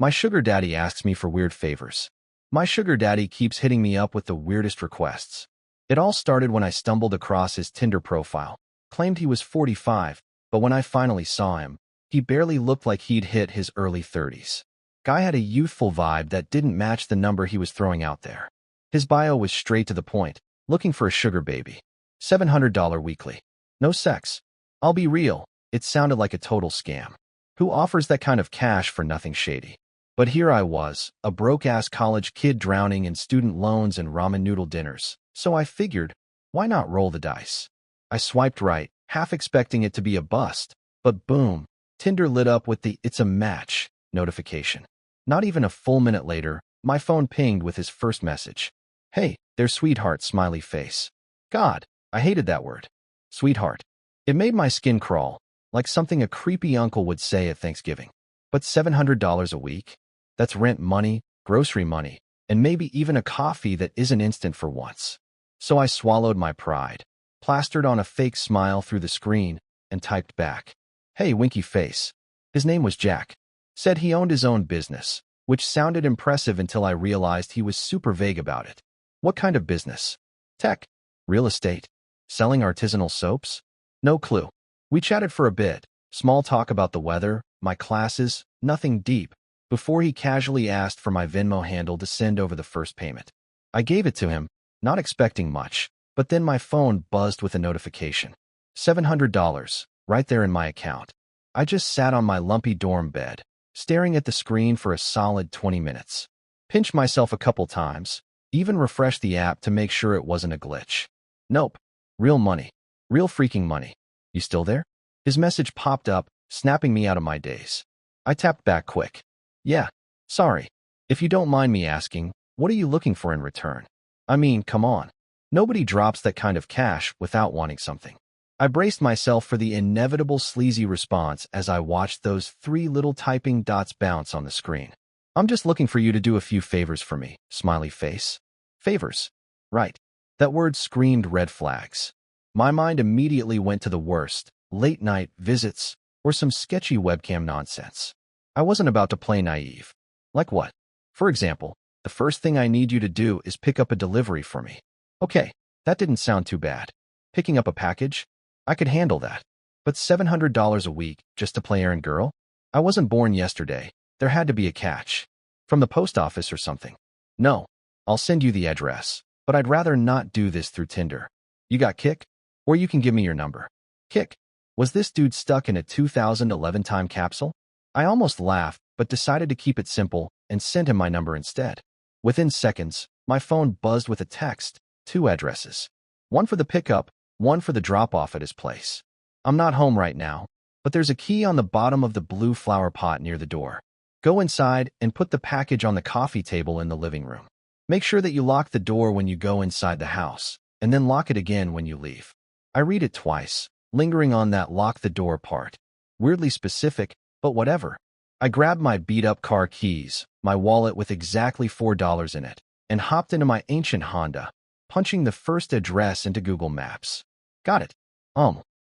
My sugar daddy asks me for weird favors. My sugar daddy keeps hitting me up with the weirdest requests. It all started when I stumbled across his Tinder profile. Claimed he was 45, but when I finally saw him, he barely looked like he'd hit his early 30s. Guy had a youthful vibe that didn't match the number he was throwing out there. His bio was straight to the point, looking for a sugar baby. $700 weekly. No sex. I'll be real, it sounded like a total scam. Who offers that kind of cash for nothing shady? But here I was, a broke-ass college kid drowning in student loans and ramen noodle dinners. So I figured, why not roll the dice? I swiped right, half expecting it to be a bust, but boom, Tinder lit up with the "it's a match" notification. Not even a full minute later, my phone pinged with his first message. Hey, there's sweetheart, smiley face. God, I hated that word. Sweetheart. It made my skin crawl, like something a creepy uncle would say at Thanksgiving. But $700 a week? That's rent money, grocery money, and maybe even a coffee that isn't instant for once. So I swallowed my pride, plastered on a fake smile through the screen, and typed back. Hey, winky face. His name was Jack. Said he owned his own business, which sounded impressive until I realized he was super vague about it. What kind of business? Tech? Real estate? Selling artisanal soaps? No clue. We chatted for a bit, small talk about the weather, my classes, nothing deep, before he casually asked for my Venmo handle to send over the first payment. I gave it to him, not expecting much, but then my phone buzzed with a notification. $700, right there in my account. I just sat on my lumpy dorm bed, staring at the screen for a solid 20 minutes. Pinched myself a couple times, even refreshed the app to make sure it wasn't a glitch. Nope. Real money. Real freaking money. You still there? His message popped up, snapping me out of my daze. I tapped back quick. Yeah. Sorry. If you don't mind me asking, what are you looking for in return? I mean, come on. Nobody drops that kind of cash without wanting something. I braced myself for the inevitable sleazy response as I watched those three little typing dots bounce on the screen. I'm just looking for you to do a few favors for me, smiley face. Favors. Right. That word screamed red flags. My mind immediately went to the worst, late-night visits, or some sketchy webcam nonsense. I wasn't about to play naive. Like what? For example, the first thing I need you to do is pick up a delivery for me. Okay, that didn't sound too bad. Picking up a package? I could handle that. But $700 a week just to play errand girl? I wasn't born yesterday. There had to be a catch. From the post office or something. No, I'll send you the address, but I'd rather not do this through Tinder. You got Kick? Or you can give me your number. Kick. Was this dude stuck in a 2011 time capsule? I almost laughed, but decided to keep it simple and sent him my number instead. Within seconds, my phone buzzed with a text, 2 addresses. One for the pickup, one for the drop-off at his place. I'm not home right now, but there's a key on the bottom of the blue flower pot near the door. Go inside and put the package on the coffee table in the living room. Make sure that you lock the door when you go inside the house, and then lock it again when you leave. I read it twice, lingering on that lock the door part. Weirdly specific, but whatever. I grabbed my beat-up car keys, my wallet with exactly $4 in it, and hopped into my ancient Honda, punching the first address into Google Maps. Got it.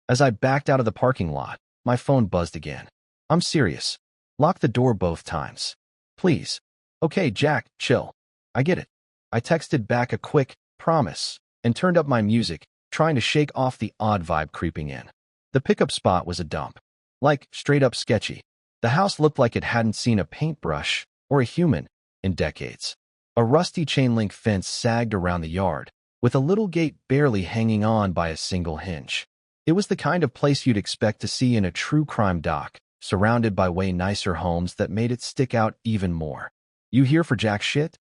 As I backed out of the parking lot, my phone buzzed again. I'm serious. Lock the door both times. Please. Okay, Jack, chill. I get it. I texted back a quick promise and turned up my music, trying to shake off the odd vibe creeping in. The pickup spot was a dump. Like, straight up sketchy. The house looked like it hadn't seen a paintbrush or a human in decades. A rusty chain-link fence sagged around the yard, with a little gate barely hanging on by a single hinge. It was the kind of place you'd expect to see in a true crime doc, surrounded by way nicer homes that made it stick out even more. You here for jack shit?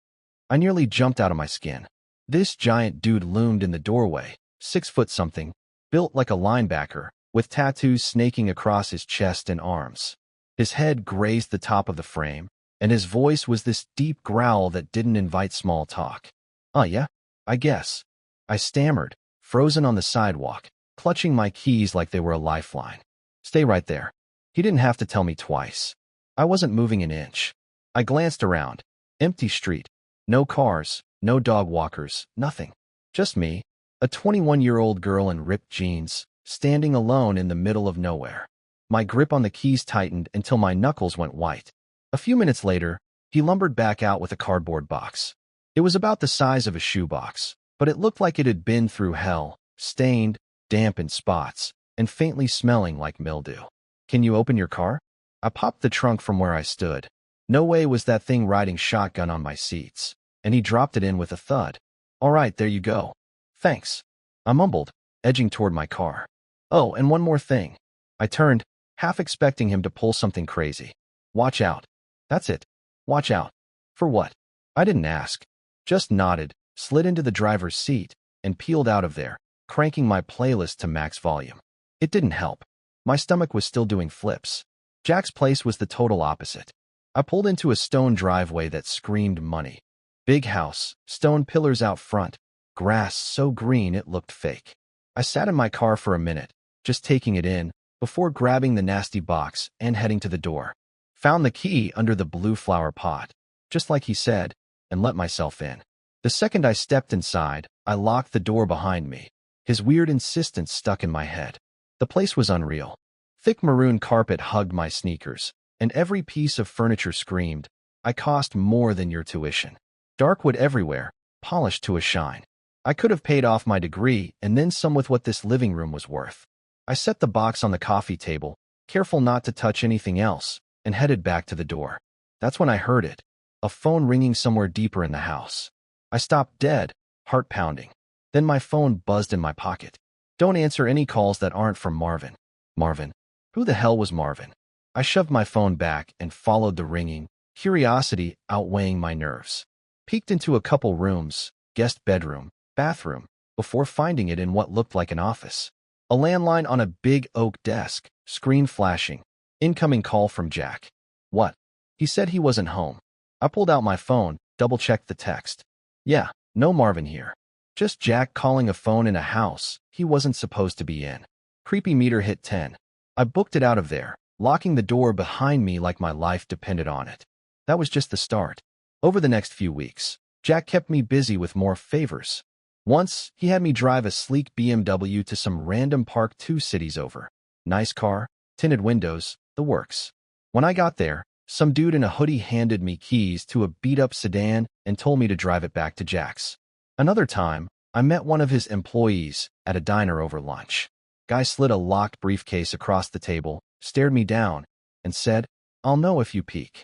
I nearly jumped out of my skin. This giant dude loomed in the doorway, 6 foot something, built like a linebacker, with tattoos snaking across his chest and arms. His head grazed the top of the frame, and his voice was this deep growl that didn't invite small talk. Yeah, I guess. I stammered, frozen on the sidewalk, clutching my keys like they were a lifeline. Stay right there. He didn't have to tell me twice. I wasn't moving an inch. I glanced around. Empty street. No cars, no dog walkers, nothing. Just me, a 21-year-old girl in ripped jeans, standing alone in the middle of nowhere. My grip on the keys tightened until my knuckles went white. A few minutes later, he lumbered back out with a cardboard box. It was about the size of a shoebox, but it looked like it had been through hell, stained, damp in spots, and faintly smelling like mildew. "Can you open your car?" I popped the trunk from where I stood. No way was that thing riding shotgun on my seats, and he dropped it in with a thud. "All right, there you go. Thanks," I mumbled, edging toward my car. "Oh, and one more thing." I turned, half expecting him to pull something crazy. "Watch out." "That's it. Watch out." "For what?" I didn't ask. Just nodded, slid into the driver's seat, and peeled out of there, cranking my playlist to max volume. It didn't help. My stomach was still doing flips. Jack's place was the total opposite. I pulled into a stone driveway that screamed money. Big house, stone pillars out front, grass so green it looked fake. I sat in my car for a minute, just taking it in, before grabbing the nasty box and heading to the door. Found the key under the blue flower pot, just like he said, and let myself in. The second I stepped inside, I locked the door behind me. His weird insistence stuck in my head. The place was unreal. Thick maroon carpet hugged my sneakers, and every piece of furniture screamed, "I cost more than your tuition." Dark wood everywhere, polished to a shine. I could have paid off my degree and then some with what this living room was worth. I set the box on the coffee table, careful not to touch anything else, and headed back to the door. That's when I heard it, a phone ringing somewhere deeper in the house. I stopped dead, heart pounding. Then my phone buzzed in my pocket. Don't answer any calls that aren't from Marvin. Marvin? Who the hell was Marvin? I shoved my phone back and followed the ringing, curiosity outweighing my nerves. Peeked into a couple rooms, guest bedroom, bathroom, before finding it in what looked like an office. A landline on a big oak desk, screen flashing. Incoming call from Jack. What? He said he wasn't home. I pulled out my phone, double-checked the text. Yeah, no Marvin here. Just Jack calling a phone in a house he wasn't supposed to be in. Creepy meter hit 10. I booked it out of there, locking the door behind me like my life depended on it. That was just the start. Over the next few weeks, Jack kept me busy with more favors. Once, he had me drive a sleek BMW to some random park 2 cities over. Nice car, tinted windows, the works. When I got there, some dude in a hoodie handed me keys to a beat-up sedan and told me to drive it back to Jack's. Another time, I met one of his employees at a diner over lunch. Guy slid a locked briefcase across the table, stared me down, and said, "I'll know if you peek."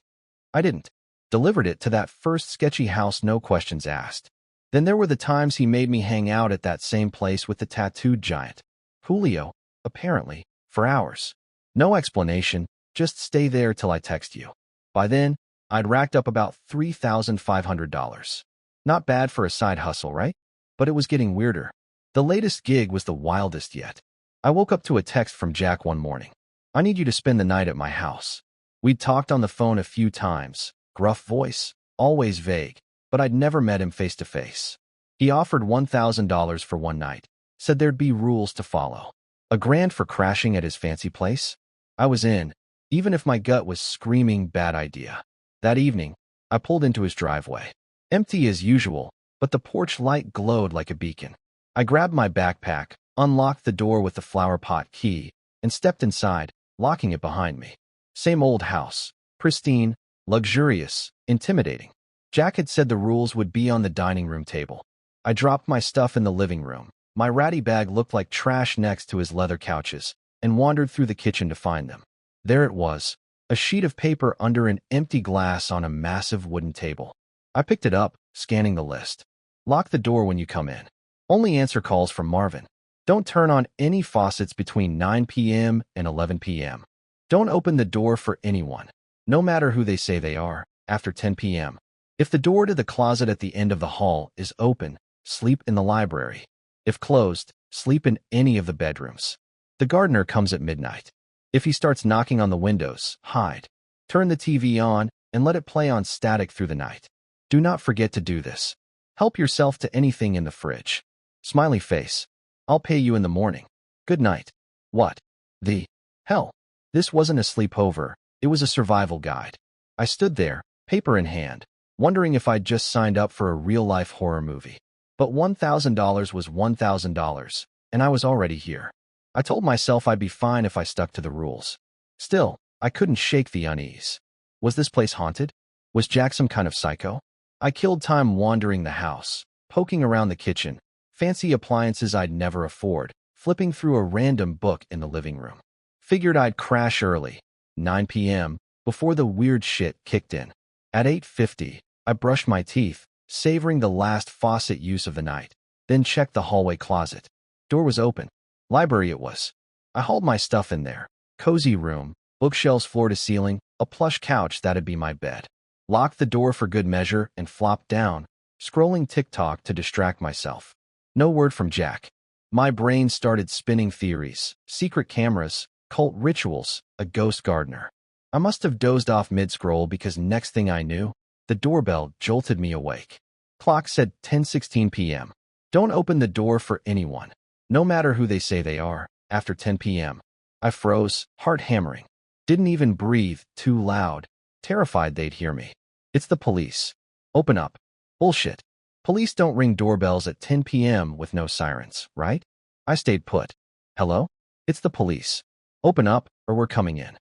I didn't. Delivered it to that first sketchy house, no questions asked. Then there were the times he made me hang out at that same place with the tattooed giant. Julio, apparently, for hours. No explanation, just stay there till I text you. By then, I'd racked up about $3,500. Not bad for a side hustle, right? But it was getting weirder. The latest gig was the wildest yet. I woke up to a text from Jack one morning. "I need you to spend the night at my house." We'd talked on the phone a few times, gruff voice, always vague, but I'd never met him face to face. He offered $1,000 for one night, said there'd be rules to follow. $1,000 for crashing at his fancy place? I was in, even if my gut was screaming bad idea. That evening, I pulled into his driveway. Empty as usual, but the porch light glowed like a beacon. I grabbed my backpack, unlocked the door with the flower pot key, and stepped inside, locking it behind me. Same old house, pristine, luxurious, intimidating. Jack had said the rules would be on the dining room table. I dropped my stuff in the living room. My ratty bag looked like trash next to his leather couches, and wandered through the kitchen to find them. There it was, a sheet of paper under an empty glass on a massive wooden table. I picked it up, scanning the list. Lock the door when you come in. Only answer calls from Marvin. Don't turn on any faucets between 9 p.m. and 11 p.m. Don't open the door for anyone, no matter who they say they are, after 10 p.m. If the door to the closet at the end of the hall is open, sleep in the library. If closed, sleep in any of the bedrooms. The gardener comes at midnight. If he starts knocking on the windows, hide. Turn the TV on and let it play on static through the night. Do not forget to do this. Help yourself to anything in the fridge. Smiley face. I'll pay you in the morning. Good night. What the hell? This wasn't a sleepover, it was a survival guide. I stood there, paper in hand, wondering if I'd just signed up for a real-life horror movie. But $1,000 was $1,000, and I was already here. I told myself I'd be fine if I stuck to the rules. Still, I couldn't shake the unease. Was this place haunted? Was Jack some kind of psycho? I killed time wandering the house, poking around the kitchen, fancy appliances I'd never afford, flipping through a random book in the living room. Figured I'd crash early, 9 p.m., before the weird shit kicked in. At 8:50, I brushed my teeth, savoring the last faucet use of the night, then checked the hallway closet. Door was open. Library it was. I hauled my stuff in there. Cozy room, bookshelves floor to ceiling, a plush couch that'd be my bed. Locked the door for good measure and flopped down, scrolling TikTok to distract myself. No word from Jack. My brain started spinning theories, secret cameras, cult rituals, a ghost gardener. I must have dozed off mid-scroll because next thing I knew, the doorbell jolted me awake. Clock said 10:16 p.m. Don't open the door for anyone, no matter who they say they are, after 10 p.m. I froze, heart hammering. Didn't even breathe, too loud, terrified they'd hear me. It's the police. Open up. Bullshit. Police don't ring doorbells at 10 p.m. with no sirens, right? I stayed put. Hello? It's the police. Open up, or we're coming in.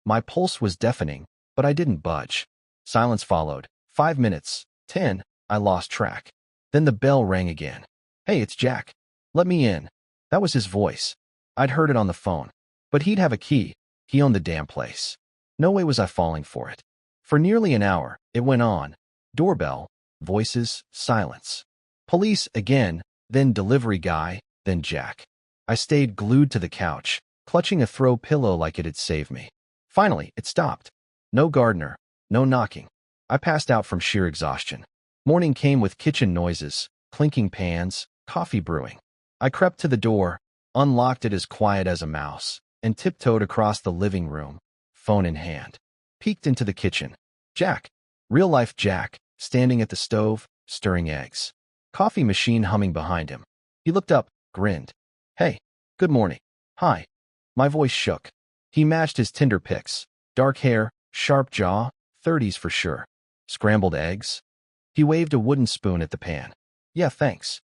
My pulse was deafening, but I didn't budge. Silence followed. 5 minutes. 10. I lost track. Then the bell rang again. Hey, it's Jack. Let me in. That was his voice. I'd heard it on the phone. But he'd have a key. He owned the damn place. No way was I falling for it. For nearly an hour, it went on. Doorbell, voices, silence. Police again, then delivery guy, then Jack. I stayed glued to the couch, clutching a throw pillow like it had saved me. Finally, it stopped. No gardener, no knocking. I passed out from sheer exhaustion. Morning came with kitchen noises, clinking pans, coffee brewing. I crept to the door, unlocked it as quiet as a mouse, and tiptoed across the living room, phone in hand. Peeked into the kitchen. Jack, real-life Jack, standing at the stove, stirring eggs. Coffee machine humming behind him. He looked up, grinned. Hey, good morning. Hi. My voice shook. He matched his Tinder pics. Dark hair, sharp jaw, 30s for sure. Scrambled eggs. He waved a wooden spoon at the pan. Yeah, thanks.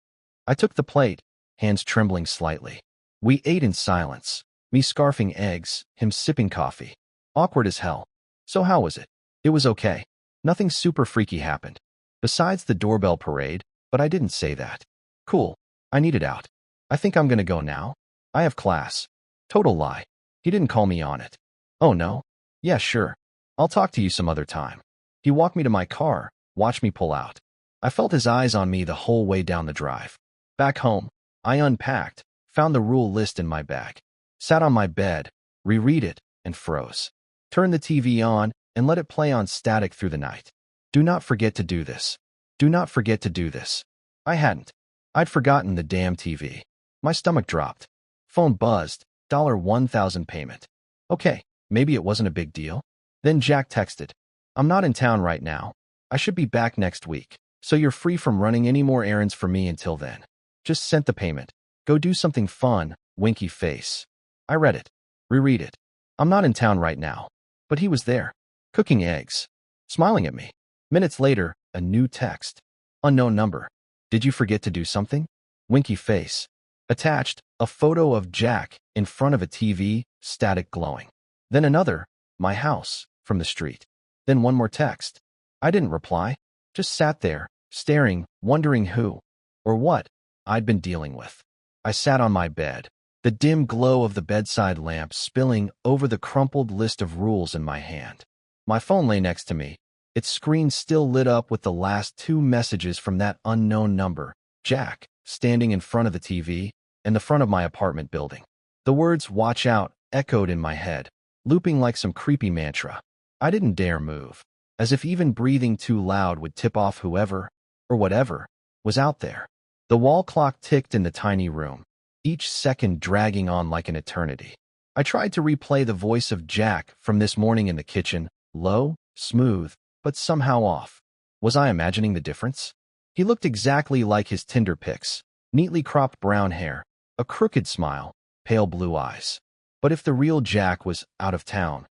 I took the plate, hands trembling slightly. We ate in silence. Me scarfing eggs, him sipping coffee. Awkward as hell. So how was it? It was okay. Nothing super freaky happened. Besides the doorbell parade, but I didn't say that. Cool. I need it out. I think I'm gonna go now. I have class. Total lie. He didn't call me on it. Oh no? Yeah, sure. I'll talk to you some other time. He walked me to my car, watched me pull out. I felt his eyes on me the whole way down the drive. Back home, I unpacked, found the rule list in my bag, sat on my bed, reread it, and froze. Turned the TV on and let it play on static through the night. Do not forget to do this. Do not forget to do this. I hadn't. I'd forgotten the damn TV. My stomach dropped. Phone buzzed. $1,000 payment. Okay, maybe it wasn't a big deal. Then Jack texted. I'm not in town right now. I should be back next week, so you're free from running any more errands for me until then. Just sent the payment. Go do something fun, winky face. I read it. Reread it. I'm not in town right now. But he was there, cooking eggs, smiling at me. Minutes later, a new text. Unknown number. Did you forget to do something? Winky face. Attached, a photo of Jack in front of a TV, static glowing. Then another, my house, from the street. Then one more text. I didn't reply, just sat there, staring, wondering who, or what, I'd been dealing with. I sat on my bed, the dim glow of the bedside lamp spilling over the crumpled list of rules in my hand. My phone lay next to me, its screen still lit up with the last 2 messages from that unknown number, Jack, standing in front of the TV, in the front of my apartment building. The words "watch out" echoed in my head, looping like some creepy mantra. I didn't dare move, as if even breathing too loud would tip off whoever, or whatever, was out there. The wall clock ticked in the tiny room, each second dragging on like an eternity. I tried to replay the voice of Jack from this morning in the kitchen, low, smooth, but somehow off. Was I imagining the difference? He looked exactly like his Tinder pics, neatly cropped brown hair, a crooked smile, pale blue eyes. But if the real Jack was out of town,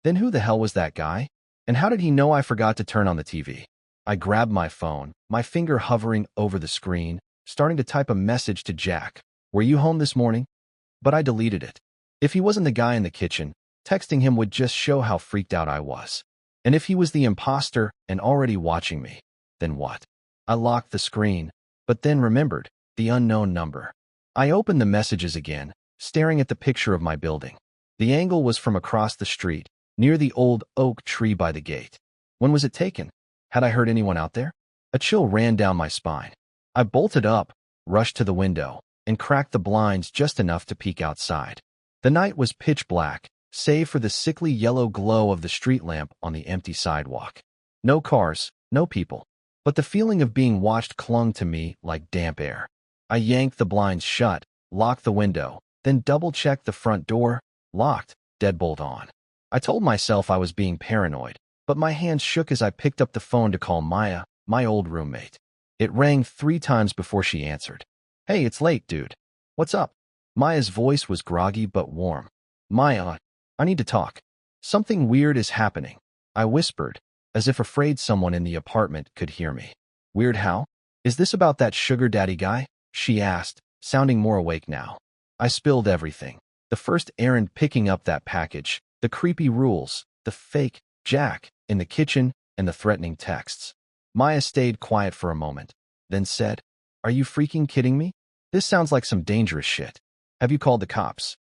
then who the hell was that guy? And how did he know I forgot to turn on the TV? I grabbed my phone, my finger hovering over the screen, starting to type a message to Jack. Were you home this morning? But I deleted it. If he wasn't the guy in the kitchen, texting him would just show how freaked out I was. And if he was the imposter and already watching me, then what? I locked the screen, but then remembered the unknown number. I opened the messages again, staring at the picture of my building. The angle was from across the street, near the old oak tree by the gate. When was it taken? Had I heard anyone out there? A chill ran down my spine. I bolted up, rushed to the window, and cracked the blinds just enough to peek outside. The night was pitch black, save for the sickly yellow glow of the street lamp on the empty sidewalk. No cars, no people. But the feeling of being watched clung to me like damp air. I yanked the blinds shut, locked the window, then double-checked the front door, locked, deadbolt on. I told myself I was being paranoid, but my hands shook as I picked up the phone to call Maya, my old roommate. It rang 3 times before she answered. "Hey, it's late, dude. What's up?" Maya's voice was groggy but warm. "Maya, I need to talk. Something weird is happening," I whispered, as if afraid someone in the apartment could hear me. "Weird how? Is this about that sugar daddy guy?" she asked, sounding more awake now. I spilled everything. The first errand picking up that package, the creepy rules, the fake Jack in the kitchen, and the threatening texts. Maya stayed quiet for a moment, then said, "Are you freaking kidding me? This sounds like some dangerous shit. Have you called the cops?"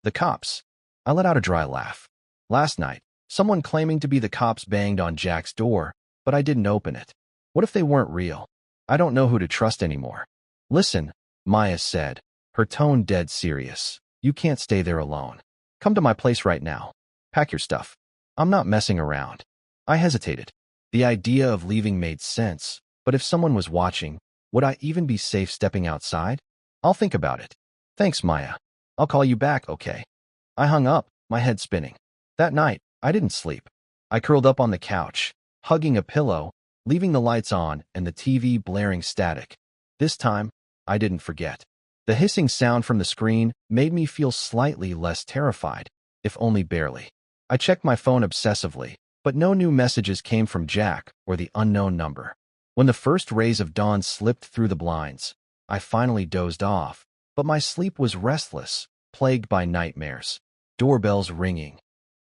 "The cops?" I let out a dry laugh. "Last night, someone claiming to be the cops banged on Jack's door, but I didn't open it. What if they weren't real? I don't know who to trust anymore." "Listen," Maya said, her tone dead serious. "You can't stay there alone. Come to my place right now. Pack your stuff. I'm not messing around." I hesitated. The idea of leaving made sense, but if someone was watching, would I even be safe stepping outside? "I'll think about it." "Thanks, Maya. I'll call you back, okay?" I hung up, my head spinning. That night, I didn't sleep. I curled up on the couch, hugging a pillow, leaving the lights on and the TV blaring static. This time, I didn't forget. The hissing sound from the screen made me feel slightly less terrified, if only barely. I checked my phone obsessively, but no new messages came from Jack or the unknown number. When the first rays of dawn slipped through the blinds, I finally dozed off, but my sleep was restless, plagued by nightmares. Doorbells ringing,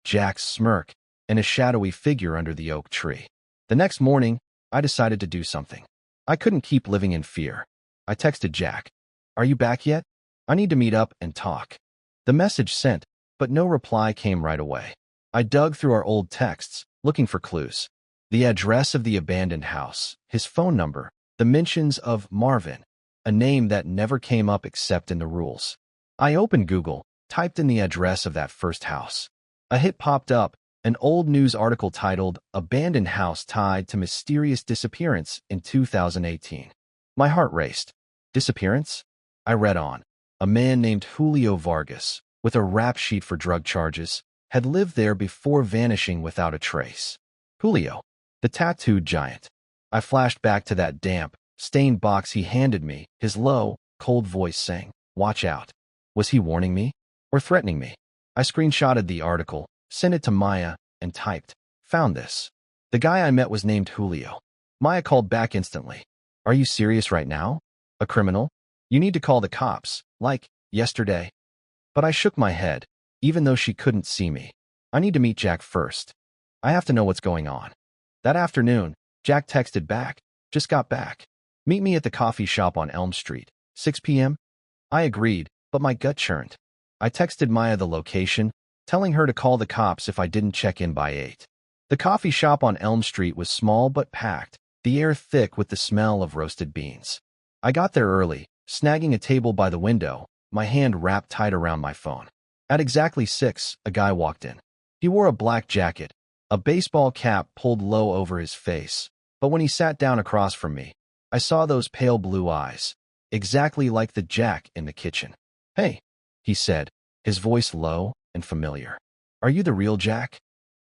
Jack's smirk, and a shadowy figure under the oak tree. The next morning, I decided to do something. I couldn't keep living in fear. I texted Jack, "Are you back yet? I need to meet up and talk." The message sent, but no reply came right away. I dug through our old texts, looking for clues. The address of the abandoned house, his phone number, the mentions of Marvin, a name that never came up except in the rules. I opened Google, typed in the address of that first house. A hit popped up, an old news article titled, "Abandoned House Tied to Mysterious Disappearance in 2018. My heart raced. Disappearance? I read on. A man named Julio Vargas, with a rap sheet for drug charges, had lived there before vanishing without a trace. Julio, the tattooed giant. I flashed back to that damp, stained box he handed me, his low, cold voice saying, "Watch out." Was he warning me? Or threatening me? I screenshotted the article, sent it to Maya, and typed, "Found this." The guy I met was named Julio. Maya called back instantly. "Are you serious right now? A criminal? You need to call the cops, like, yesterday." But I shook my head, even though she couldn't see me. "I need to meet Jack first. I have to know what's going on." That afternoon, Jack texted back, "Just got back. Meet me at the coffee shop on Elm Street, 6 p.m. I agreed, but my gut churned. I texted Maya the location, telling her to call the cops if I didn't check in by 8. The coffee shop on Elm Street was small but packed, the air thick with the smell of roasted beans. I got there early, snagging a table by the window, my hand wrapped tight around my phone. At exactly 6, a guy walked in. He wore a black jacket, a baseball cap pulled low over his face, but when he sat down across from me, I saw those pale blue eyes, exactly like the Jack in the kitchen. "Hey," he said, his voice low and familiar. "Are you the real Jack?"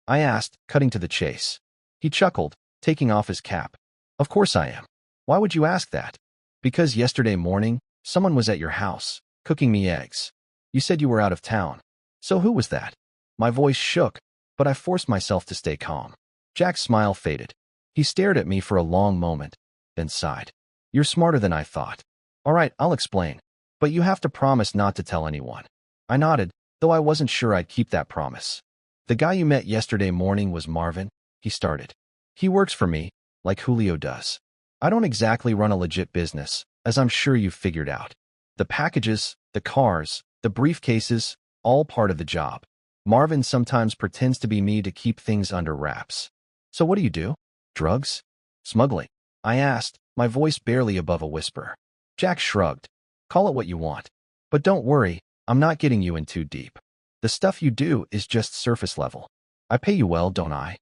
I asked, cutting to the chase. He chuckled, taking off his cap. "Of course I am. Why would you ask that?" "Because yesterday morning, someone was at your house, cooking me eggs. You said you were out of town. So who was that?" My voice shook, but I forced myself to stay calm. Jack's smile faded. He stared at me for a long moment, then sighed. "You're smarter than I thought. All right, I'll explain. But you have to promise not to tell anyone." I nodded, though I wasn't sure I'd keep that promise. "The guy you met yesterday morning was Marvin?" he started. He works for me, like Julio does. I don't exactly run a legit business, as I'm sure you've figured out. The packages, the cars, the briefcases, all part of the job. Marvin sometimes pretends to be me to keep things under wraps. So what do you do? Drugs? Smuggling? I asked, my voice barely above a whisper. Jack shrugged. Call it what you want. But don't worry, I'm not getting you in too deep. The stuff you do is just surface level. I pay you well, don't I?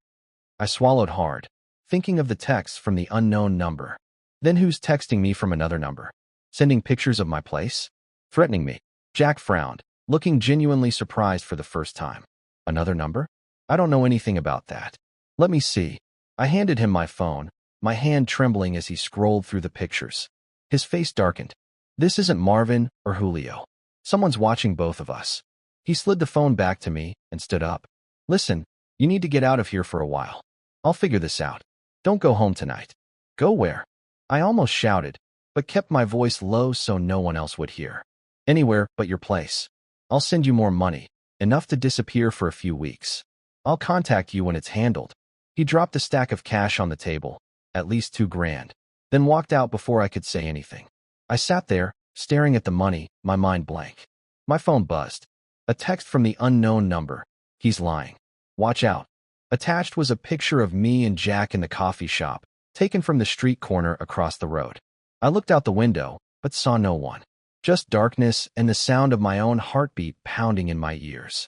I swallowed hard, thinking of the text from the unknown number. Then who's texting me from another number? Sending pictures of my place? Threatening me? Jack frowned, looking genuinely surprised for the first time. Another number? I don't know anything about that. Let me see. I handed him my phone, my hand trembling as he scrolled through the pictures. His face darkened. This isn't Marvin or Julio. Someone's watching both of us. He slid the phone back to me and stood up. Listen, you need to get out of here for a while. I'll figure this out. Don't go home tonight. Go where? I almost shouted, but kept my voice low so no one else would hear. Anywhere but your place. I'll send you more money, enough to disappear for a few weeks. I'll contact you when it's handled. He dropped a stack of cash on the table, at least $2,000, then walked out before I could say anything. I sat there, staring at the money, my mind blank. My phone buzzed. A text from the unknown number. He's lying. Watch out. Attached was a picture of me and Jack in the coffee shop, taken from the street corner across the road. I looked out the window, but saw no one. Just darkness and the sound of my own heartbeat pounding in my ears.